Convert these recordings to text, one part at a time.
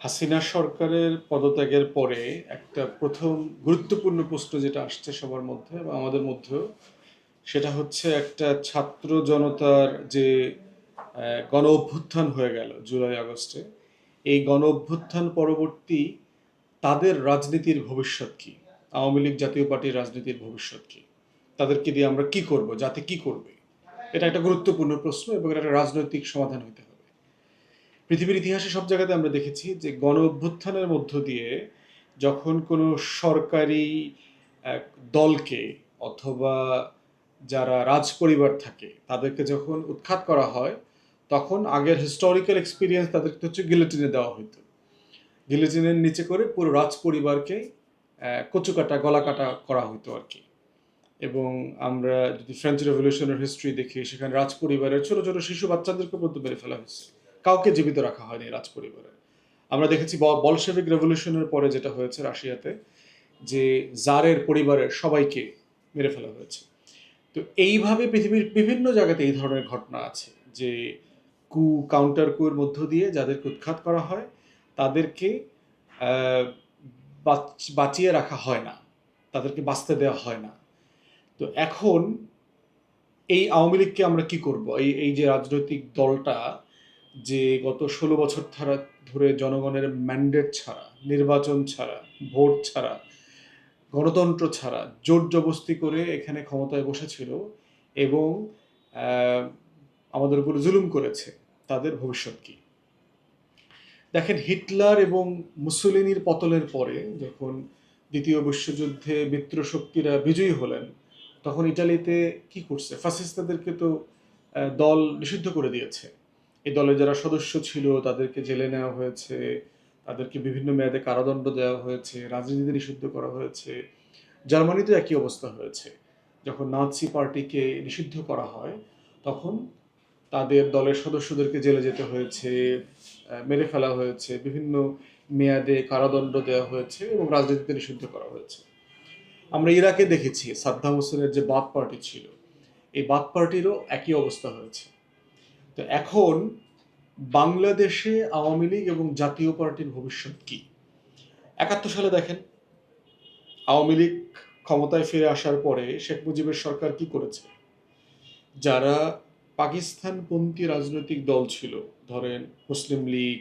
হাসিনা সরকারের পদত্যাগের পরে একটা প্রথম গুরুত্বপূর্ণ প্রশ্ন যেটা আসছে সবার মধ্যে বা আমাদের মধ্যেও, সেটা হচ্ছে একটা ছাত্র জনতার যে গণ অভ্যুত্থান হয়ে গেল জুলাই আগস্টে। এই গণ অভ্যুত্থান পরবর্তী তাদের রাজনীতির ভবিষ্যৎ কি? আওয়ামী লীগ জাতীয় পার্টির রাজনীতির ভবিষ্যৎ কি? তাদেরকে দিয়ে আমরা কি করব, জাতি কি করবে? এটা একটা গুরুত্বপূর্ণ প্রশ্ন এবং এটা একটা রাজনৈতিক সমাধান হতে হবে। পৃথিবীর ইতিহাসে সব জায়গাতে আমরা দেখেছি যে গণ অভ্যুত্থানের মধ্য দিয়ে যখন কোনো সরকারি এক দলকে অথবা যারা রাজ পরিবার থাকে তাদেরকে যখন উৎখাত করা হয়, তখন আগের হিস্টোরিক্যাল এক্সপিরিয়েন্স তাদেরকে হচ্ছে গিলোটিনে দেওয়া হতো। গিলোটিনের নিচে করে পুরো রাজ পরিবারকে কচুকাটা গলা কাটা করা হতো আর কি। এবং আমরা যদি ফ্রেঞ্চ রেভলিউশনের হিস্ট্রি দেখি, সেখানে রাজ পরিবারের ছোট ছোট শিশু বাচ্চাদেরকে পর্যন্ত মেরে ফেলা হয়েছে, কাউকে জীবিত রাখা হয়নি রাজ পরিবারে। আমরা দেখেছি বলশেভিক রেভলিউশনের পরে যেটা হয়েছে রাশিয়াতে, যে জারের পরিবারের সবাইকে মেরে ফেলা হয়েছে। তো এইভাবে পৃথিবীর বিভিন্ন জায়গাতে এই ধরনের ঘটনা আছে যে কাউন্টার কুয়ের মধ্য দিয়ে যাদেরকে উৎখাত করা হয় তাদেরকে আহ, বাঁচিয়ে রাখা হয় না, তাদেরকে বাঁচতে দেওয়া হয় না। তো এখন এই আওয়ামী লীগকে আমরা কি করব? এই এই যে রাজনৈতিক দলটা যে গত 16 বছর ধরে জনগণের ম্যান্ডেট ছাড়া, নির্বাচন ছাড়া, ভোট ছাড়া, গণতন্ত্র ছাড়া জোর জবস্তি করে এখানে ক্ষমতায় বসেছিল এবং আহ, আমাদের উপর জুলুম করেছে, তাদের ভবিষ্যৎ কি? দেখেন, হিটলার এবং মুসোলিনির পতনের পরে যখন দ্বিতীয় বিশ্বযুদ্ধে মিত্র শক্তিরা বিজয়ী হলেন, তখন ইটালিতে কি করছে? ফাসিস্টদেরকে তো দল নিষিদ্ধ করে দিয়েছে। এই দলের যারা সদস্য ছিল তাদেরকে জেলে নেওয়া হয়েছে, তাদেরকে বিভিন্ন মেয়াদে কারাদণ্ড দেওয়া হয়েছে, রাজনীতিতে নিষিদ্ধ করা হয়েছে। জার্মানিতে একই অবস্থা হয়েছে। যখন নাৎসি পার্টিকে নিষিদ্ধ করা হয়, তখন তাদের দলের সদস্যদেরকে জেলে যেতে হয়েছে, মেরে ফেলা হয়েছে, বিভিন্ন মেয়াদে কারাদণ্ড দেওয়া হয়েছে এবং রাজনীতিতে নিষিদ্ধ করা হয়েছে। আমরা ইরাকে দেখেছি সাদ্দাম হোসেনের যে বাথ পার্টি ছিল, এই বাথ পার্টিরও একই অবস্থা হয়েছে। তো এখন বাংলাদেশে আওয়ামী লীগ এবং জাতীয় পার্টির ভবিষ্যৎ কি? 71 সালে দেখেন, আওয়ামী লীগ ক্ষমতায় ফিরে আসার পরে শেখ মুজিবের সরকার কি করেছে? যারা পাকিস্তানপন্থী রাজনৈতিক দল ছিল, ধরেন মুসলিম লীগ,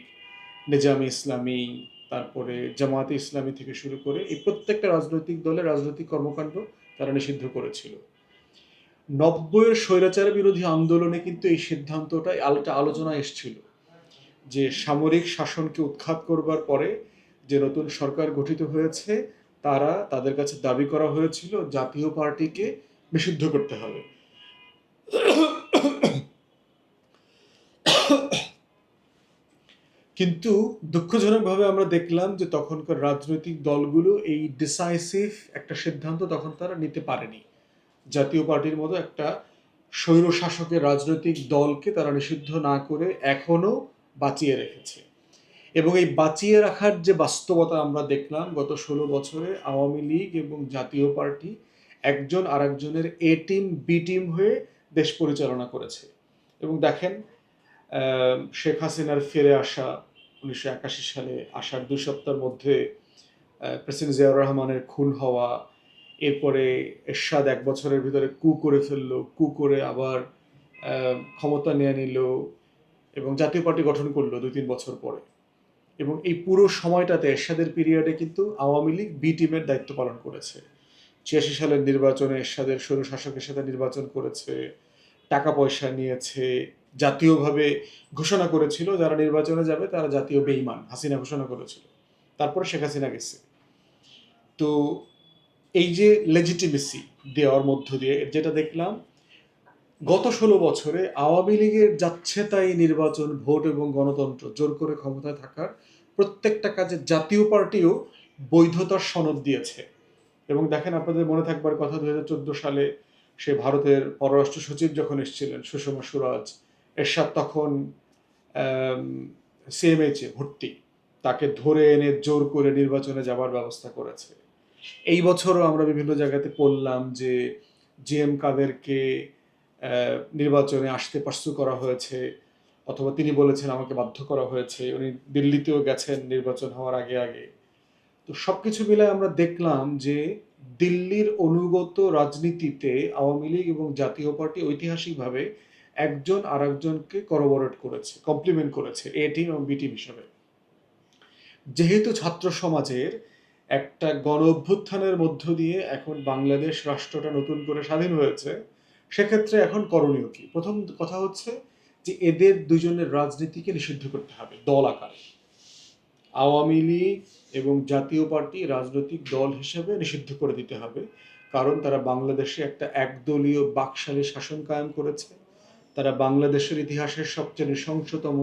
নেজামে ইসলামী, তারপরে জামায়াতে ইসলামী থেকে শুরু করে এই প্রত্যেকটা রাজনৈতিক দলের রাজনৈতিক কর্মকাণ্ড তারা নিষিদ্ধ করেছিল। 90-এর স্বৈরাচার বিরোধী আন্দোলনে কিন্তু এই সিদ্ধান্তটা আলোচনায় এসেছিল যে সামরিক শাসনকে উৎখাত করবার পরে যে নতুন সরকার গঠিত হয়েছে, তাদের কাছে দাবি করা হয়েছিল জাতীয় পার্টিকে নিষিদ্ধ করতে হবে। কিন্তু দুঃখজনকভাবে আমরা দেখলাম যে তখনকার রাজনৈতিক দলগুলো এই ডিসাইসিভ একটা সিদ্ধান্ত তখন তারা নিতে পারেনি। জাতীয় পার্টির মতো একটা স্বৈর শাসকের রাজনৈতিক দলকে তারা নিষিদ্ধ না করে এখনো বাঁচিয়ে রেখেছে। এবং এই বাঁচিয়ে রাখার যে বাস্তবতা আমরা দেখলাম গত 16 বছরে, আওয়ামী লীগ এবং জাতীয় পার্টি একজন আরেকজনের এ টিম বি টিম হয়ে দেশ পরিচালনা করেছে। এবং দেখেন, শেখ হাসিনার ফিরে আসা 1981 সালে আসার 2 সপ্তাহের মধ্যে প্রেসিডেন্ট জিয়াউর রহমানের খুন হওয়া, এরপরে এরশাদ 1 বছরের ভিতরে করে ফেললো, করে আবার ক্ষমতা নিয়ে নিল এবং জাতীয় পার্টি গঠন করলো 2-3 বছর পরে। এবং এই পুরো সময়টাতে এরশাদের পিরিয়ডে কিন্তু আওয়ামী লীগ বি টিমের দায়িত্ব পালন করেছে। 86 সালের নির্বাচনে এরশাদের স্বৈর শাসকের সাথে নির্বাচন করেছে, টাকা পয়সা নিয়েছে, জাতীয়ভাবে ঘোষণা করেছিল যারা নির্বাচনে যাবে তারা জাতীয় বেঈমান, হাসিনা ঘোষণা করেছিল। তারপরে শেখ হাসিনা গেছে। তো এই যে লেজিটিমেসি দেওয়ার মধ্য দিয়ে যেটা দেখলাম, গত 16 বছরে আওয়ামী লীগের যাচ্ছে তাই নির্বাচন, ভোট এবং গণতন্ত্র জোর করে ক্ষমতায় থাকার প্রত্যেকটা কাজে জাতীয় পার্টিও বৈধতার সনদ দিয়েছে। এবং দেখেন, আপনাদের মনে থাকবার কথা 2014 সালে সে ভারতের পররাষ্ট্র সচিব যখন এসেছিলেন সুষমা স্বরাজ, এরশাদ তখন সিএমএইচে ভর্তি, তাকে ধরে এনে জোর করে নির্বাচনে যাবার ব্যবস্থা করেছে। এই বছরও আমরা বিভিন্ন জায়গাতে পড়লাম যে জি এম কাদেরকে নির্বাচনে আসতে পার্সু করা হয়েছে, অথবা তিনি বলেছেন আমাকে বাধ্য করা হয়েছে, উনি দিল্লিতেও গেছেন নির্বাচন হওয়ার আগে আগে। তো সবকিছু মিলে আমরা দেখলাম যে দিল্লির অনুগত রাজনীতিতে আওয়ামী লীগ এবং জাতীয় পার্টি ঐতিহাসিকভাবে একজন আরেকজনকে করবোরেট করেছে, কমপ্লিমেন্ট করেছে, এ টিম এবং বি টিম হিসাবে। যেহেতু ছাত্র সমাজের একটা গণ অভ্যুত্থানের মধ্য দিয়ে এখন বাংলাদেশ রাষ্ট্রটা নতুন করে স্বাধীন হয়েছে, সেক্ষেত্রে এখন করণীয় কি? প্রথম কথা হচ্ছে যে এদের দুজনের রাজনীতিকে নিষিদ্ধ করতে হবে দল আকারে। আওয়ামী লীগ এবং জাতীয় পার্টি রাজনৈতিক দল হিসেবে নিষিদ্ধ করে দিতে হবে, কারণ তারা বাংলাদেশে একটা একদলীয় বাকশালী শাসন কায়েম করেছে। তারা বাংলাদেশের ইতিহাসের সবচেয়ে নৃশংসতম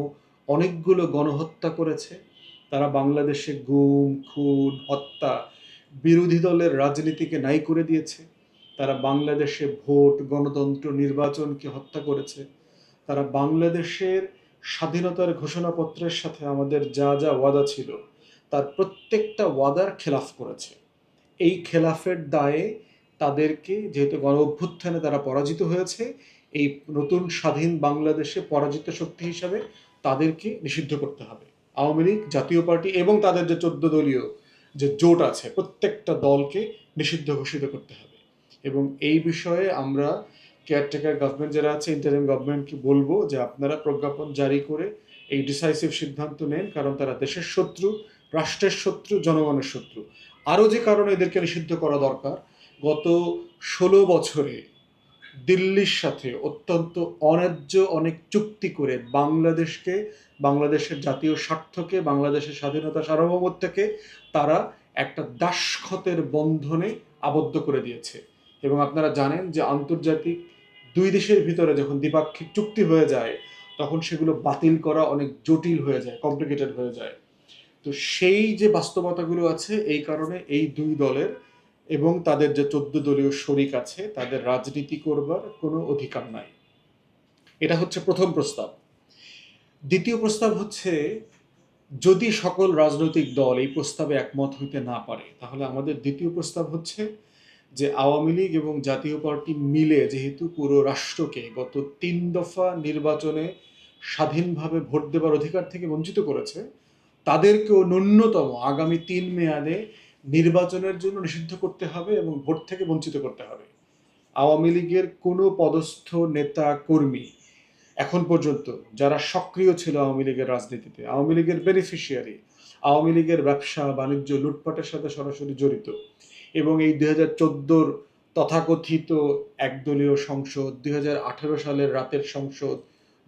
অনেকগুলো গণহত্যা করেছে। তারা বাংলাদেশে গুম, খুন, হত্যা, বিরোধী দলের রাজনীতিকে নাই করে দিয়েছে। তারা বাংলাদেশে ভোট, গণতন্ত্র, নির্বাচনকে হত্যা করেছে। তারা বাংলাদেশের স্বাধীনতার ঘোষণাপত্রের সাথে আমাদের যা যা ওয়াদা ছিল তার প্রত্যেকটা ওয়াদার খেলাফ করেছে। এই খেলাফের দায়ে তাদেরকে, যেহেতু গণ অভ্যুত্থানে তারা পরাজিত হয়েছে, এই নতুন স্বাধীন বাংলাদেশে পরাজিত শক্তি হিসাবে তাদেরকে নিষিদ্ধ করতে হবে। আওয়ামী লীগ, জাতীয় পার্টি এবং তাদের যে 14 দলীয় যে জোট আছে প্রত্যেকটা দলকে নিষিদ্ধ ঘোষিত করতে হবে। এবং এই বিষয়ে আমরা কেয়ারটেকার গভর্নমেন্ট যারা আছে, ইন্টারিম গভর্নমেন্টকে বলবো যে আপনারা প্রজ্ঞাপন জারি করে এই ডিসাইসিভ সিদ্ধান্ত নেন, কারণ তারা দেশের শত্রু, রাষ্ট্রের শত্রু, জনগণের শত্রু। আরও যে কারণে এদেরকে নিষিদ্ধ করা দরকার, গত 16 বছরে দিল্লির সাথে অত্যন্ত অন্যায্য অনেক চুক্তি করে বাংলাদেশকে, বাংলাদেশের জাতীয় স্বার্থকে, বাংলাদেশের স্বাধীনতা সার্বভৌমত্বকে তারা একটা দাসখতের বন্ধনে আবদ্ধ করে দিয়েছে। এবং আপনারা জানেন যে আন্তর্জাতিক দুই দেশের ভিতরে যখন দ্বিপাক্ষিক চুক্তি হয়ে যায় তখন সেগুলো বাতিল করা অনেক জটিল হয়ে যায়, কমপ্লিকেটেড হয়ে যায়। তো সেই যে বাস্তবতাগুলো আছে, এই কারণে এই দুই দলের এবং তাদের যে 14 দলীয় শরিক আছে তাদের রাজনীতি করবার কোনো অধিকার নাই। এটা হচ্ছে প্রথম প্রস্তাব। দ্বিতীয় প্রস্তাব হচ্ছে, যদি সকল রাজনৈতিক দল এই প্রস্তাবে একমত হইতে না পারে, তাহলে আমাদের দ্বিতীয় প্রস্তাব হচ্ছে যে আওয়ামী লীগ এবং জাতীয় পার্টি মিলে যেহেতু পুরো রাষ্ট্রকে গত 3 দফা নির্বাচনে স্বাধীনভাবে ভোট দেবার অধিকার থেকে বঞ্চিত করেছে, তাদেরকেও ন্যূনতম আগামী 3 মেয়াদে নির্বাচনের জন্য নিষিদ্ধ করতে হবে এবং ভোট থেকে বঞ্চিত করতে হবে। আওয়ামী লীগের কোনো পদস্থ নেতা কর্মী এখন পর্যন্ত যারা সক্রিয় ছিল আওয়ামী লীগের রাজনীতিতে, আওয়ামী লীগের বেনিফিশিয়ারি, আওয়ামী লীগের ব্যবসা বাণিজ্য লুটপাটের সাথে সরাসরি জড়িত, এবং এই 2014 তথাকথিত একদলীয় সংসদ, 2018 সালের রাতের সংসদ,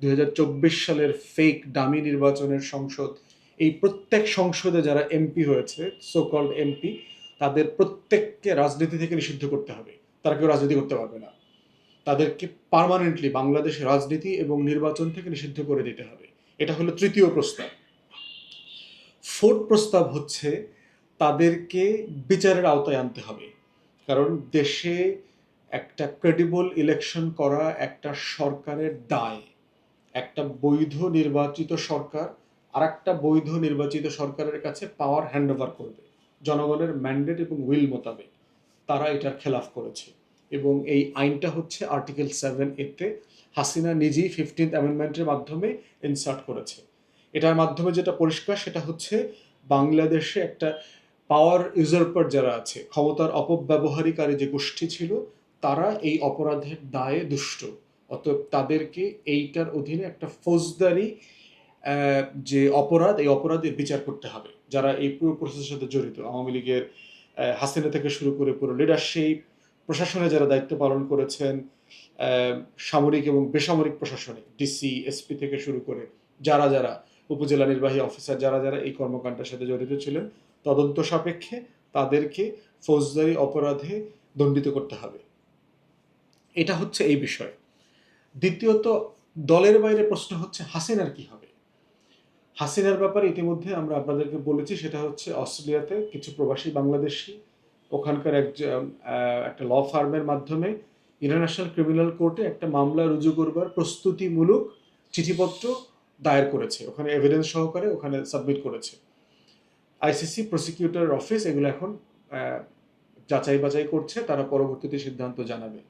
2024 সালের ফেক ডামি নির্বাচনের সংসদ, এই প্রত্যেক সংসদে যারা এমপি হয়েছে, সো কল্ড এমপি, তাদের প্রত্যেককে রাজনীতি থেকে নিষিদ্ধ করতে হবে। তারা কেউ রাজনীতি করতে পারবে না। তাদেরকে পার্মানেন্টলি বাংলাদেশের রাজনীতি এবং নির্বাচন থেকে নিষিদ্ধ করে দিতে হবে। এটা হলো তৃতীয় প্রস্তাব। ফোর্থ প্রস্তাব হচ্ছে তাদেরকে বিচারের আওতায় আনতে হবে, কারণ দেশে একটা ক্রেডিবল ইলেকশন করা একটা সরকারের দায়। একটা বৈধ নির্বাচিত সরকার আর একটা বৈধ নির্বাচিত সরকারের কাছে পাওয়ার হ্যান্ডওভার করবে জনগণের ম্যান্ডেট এবং উইল মোতাবেক। তারা এটার খেলাফ করেছে এবং এই আইনটা হচ্ছে আর্টিকেল 7A-তে হাসিনা নিজেই 15th অ্যামেন্ডমেন্টের মাধ্যমে ইনসার্ট করেছে। এটার মাধ্যমে যেটা পরিষ্কার সেটা হচ্ছে বাংলাদেশে একটা পাওয়ার ইউজারপার যারা আছে, ক্ষমতার অপব্যবহারকারী যে গোষ্ঠী ছিল, তারা এই অপরাধের দায়ে দুষ্ট। অতএব তাদেরকে এইটার অধীনে একটা ফৌজদারি যে অপরাধ, এই অপরাধের বিচার করতে হবে যারা এই পুরো প্রসেসের সাথে জড়িত। আওয়ামী লীগের হাসিনা থেকে শুরু করে পুরো লিডারশিপ, প্রশাসনে যারা দায়িত্ব পালন করেছেন, সামরিক এবং বেসামরিক প্রশাসনে ডিসি, এসপি থেকে শুরু করে যারা যারা উপজেলা নির্বাহী অফিসার যারা যারা এই কর্মকাণ্ডের সাথে জড়িত ছিলেন, তদন্ত সাপেক্ষে তাদেরকে ফৌজদারি অপরাধে দণ্ডিত করতে হবে। এটা হচ্ছে এই বিষয়। দ্বিতীয়ত, দলের বাইরে প্রশ্ন হচ্ছে হাসিনার কি হবে। হাসিনার ব্যাপারে ইতিমধ্যে আমরা আপনাদেরকে বলেছি, সেটা হচ্ছে অস্ট্রেলিয়াতে কিছু প্রবাসী বাংলাদেশি ওখানকার একটা ল ফার্মের মাধ্যমে ইন্টারন্যাশনাল ক্রিমিনাল কোর্টে একটা মামলা রুজু করবার প্রস্তুতিমূলক চিঠিপত্র দায়ের করেছে, ওখানে এভিডেন্স সহকারে ওখানে সাবমিট করেছে। আইসিসি প্রসিকিউটর অফিস এগুলো এখন যাচাই বাছাই করছে, তারা পরবর্তীতে সিদ্ধান্ত জানাবে।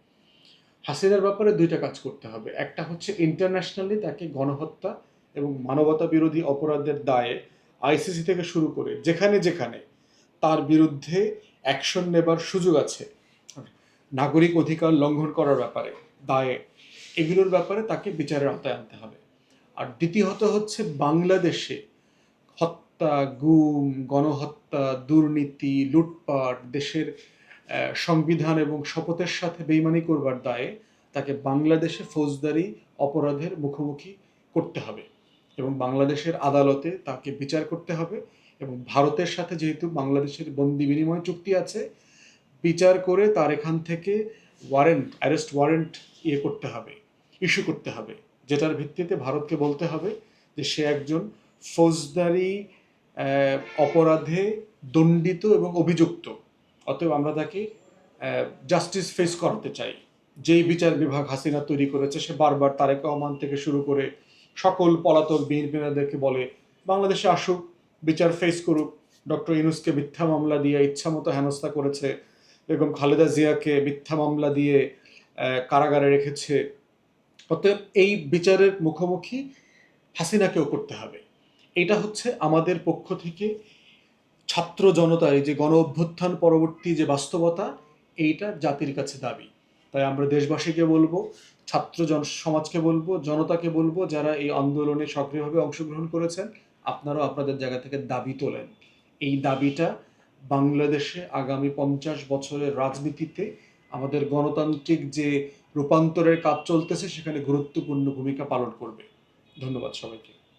হাসিনার ব্যাপারে দুইটা কাজ করতে হবে। একটা হচ্ছে ইন্টারন্যাশনালি তাকে গণহত্যা এবং মানবতা বিরোধী অপরাধের দায়ে আইসিসি থেকে শুরু করে যেখানে যেখানে তার বিরুদ্ধে অ্যাকশন নেবার সুযোগ আছে, নাগরিক অধিকার লঙ্ঘন করার ব্যাপারে, দায়ে, এগুলোর ব্যাপারে তাকে বিচারের আওতায় আনতে হবে। আর দ্বিতীয়ত হচ্ছে বাংলাদেশে হত্যা, গুম, গণহত্যা, দুর্নীতি, লুটপাট, দেশের সংবিধান এবং শপথের সাথে বেইমানি করবার দায়ে তাকে বাংলাদেশে ফৌজদারি অপরাধের মুখোমুখি করতে হবে এবং বাংলাদেশের আদালতে তাকে বিচার করতে হবে। এবং ভারতের সাথে যেহেতু বাংলাদেশের বন্দি বিনিময় চুক্তি আছে, বিচার করে তার এখান থেকে অ্যারেস্ট ওয়ারেন্ট করতে হবে, ইস্যু করতে হবে, যেটার ভিত্তিতে ভারতকে বলতে হবে যে সে একজন ফৌজদারি অপরাধে দণ্ডিত এবং অভিযুক্ত, অতএব আমরা তাকে জাস্টিস ফেস করাতে চাই। যেই বিচার বিভাগ হাসিনা তৈরি করেছে, সে বারবার তারেক রহমান থেকে শুরু করে সকল পলাতক বিএনপিদেরকে বলে বাংলাদেশে আসুক, বিচার ফেস করুক। ডক্টর ইউনূসকে মিথ্যা মামলা দিয়ে ইচ্ছামতো হেনস্থা করেছে, বেগম খালেদা জিয়াকে মিথ্যা মামলা দিয়ে কারাগারে রেখেছে। অতএব এই বিচারের মুখোমুখি হাসিনাকেও করতে হবে। এটা হচ্ছে আমাদের পক্ষ থেকে ছাত্র জনতার এই যে গণ অভ্যুত্থান পরবর্তী যে বাস্তবতা, এইটা জাতির কাছে দাবি। তাই আমরা দেশবাসীকে বলবো, ছাত্র সমাজকে বলবো, জনতাকে বলবো, যারা এই আন্দোলনে সক্রিয়ভাবে অংশগ্রহণ করেছেন, আপনারাও আপনাদের জায়গা থেকে দাবি তোলেন। এই দাবিটা বাংলাদেশে আগামী 50 বছরের রাজনীতিতে আমাদের গণতান্ত্রিক যে রূপান্তরের কাজ চলতেছে সেখানে গুরুত্বপূর্ণ ভূমিকা পালন করবে। ধন্যবাদ সবাইকে।